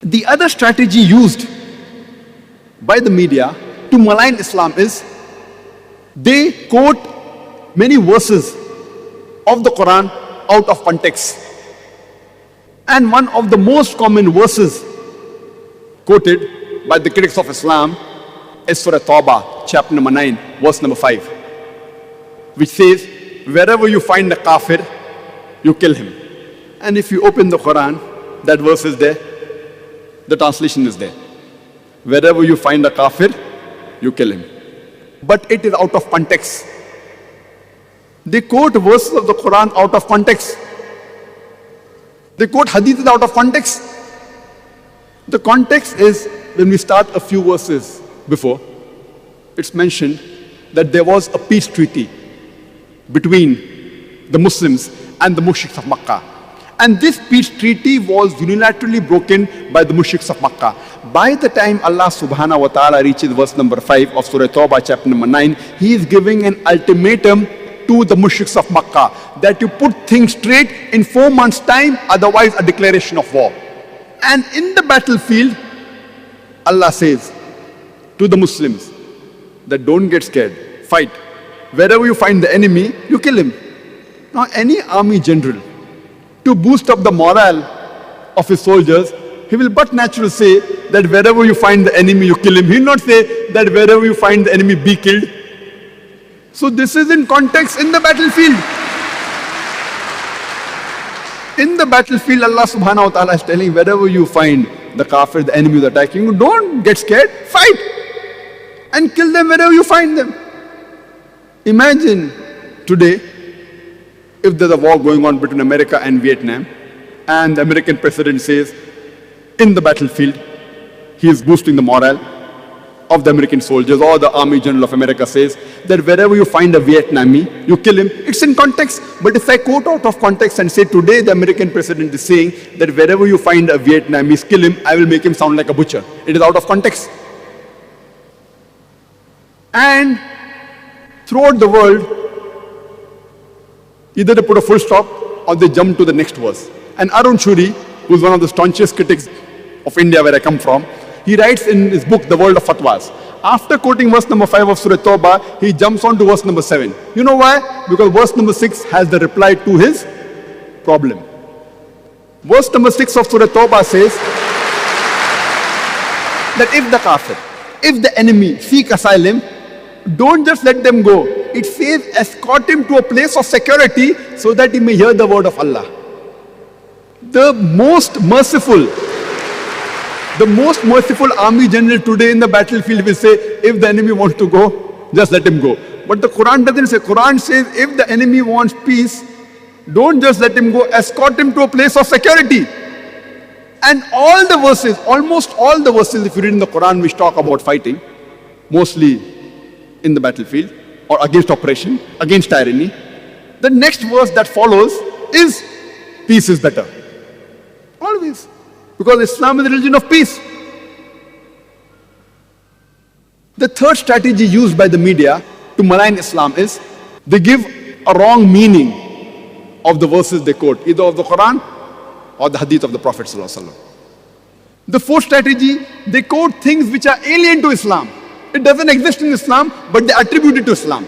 The other strategy used by the media to malign Islam is they quote many verses of the Quran out of context. And one of the most common verses quoted by the critics of Islam is Surah Tawbah, chapter number 9, verse number 5, which says, wherever you find a kafir, you kill him. And if you open the Quran, that verse is there, the translation is there. Wherever you find a kafir, you kill him. But it is out of context. They quote verses of the Quran out of context. They quote hadiths out of context. The context is when we start a few verses before, it's mentioned that there was a peace treaty between the Muslims and the mushriks of Makkah. And this peace treaty was unilaterally broken by the mushriks of Makkah. By the time Allah subhanahu wa ta'ala reaches verse number 5 of Surah Tawbah, chapter number 9, He is giving an ultimatum to the mushriks of Makkah that you put things straight in 4 months' time, otherwise a declaration of war. And in the battlefield, Allah says to the Muslims that don't get scared, fight. Wherever you find the enemy, you kill him. Now, any army general, to boost up the morale of his soldiers, he will but naturally say that wherever you find the enemy, you kill him. He will not say that wherever you find the enemy, be killed. So this is in context in the battlefield. In the battlefield, Allah subhanahu wa ta'ala is telling, wherever you find the kafir, the enemy is attacking you, don't get scared, fight and kill them wherever you find them. Imagine today, if there's a war going on between America and Vietnam, and the American president says, in the battlefield, he is boosting the morale of the American soldiers, or the Army General of America says that wherever you find a Vietnamese, you kill him. It's in context. But if I quote out of context and say today the American president is saying that wherever you find a Vietnamese, kill him, I will make him sound like a butcher. It is out of context. And throughout the world, either they put a full stop or they jump to the next verse. And Arun Shuri, who is one of the staunchest critics of India, where I come from, he writes in his book, The World of Fatwas. After quoting verse number 5 of Surah Tawbah, he jumps on to verse number 7. You know why? Because verse number 6 has the reply to his problem. Verse number 6 of Surah Tawbah says that if the kafir, if the enemy seek asylum, don't just let them go. It says escort him to a place of security so that he may hear the word of Allah. The most merciful army general today in the battlefield will say, if the enemy wants to go, just let him go. But the Quran doesn't say. Quran says, if the enemy wants peace, don't just let him go, escort him to a place of security. And all the verses, almost all the verses, if you read in the Quran, which talk about fighting, mostly in the battlefield, or against oppression, against tyranny, the next verse that follows is, peace is better. Always. Because Islam is a religion of peace. The third strategy used by the media to malign Islam is they give a wrong meaning of the verses they quote, either of the Quran or the hadith of the Prophet ﷺ. The fourth strategy, they quote things which are alien to Islam. It doesn't exist in Islam, but they attribute it to Islam.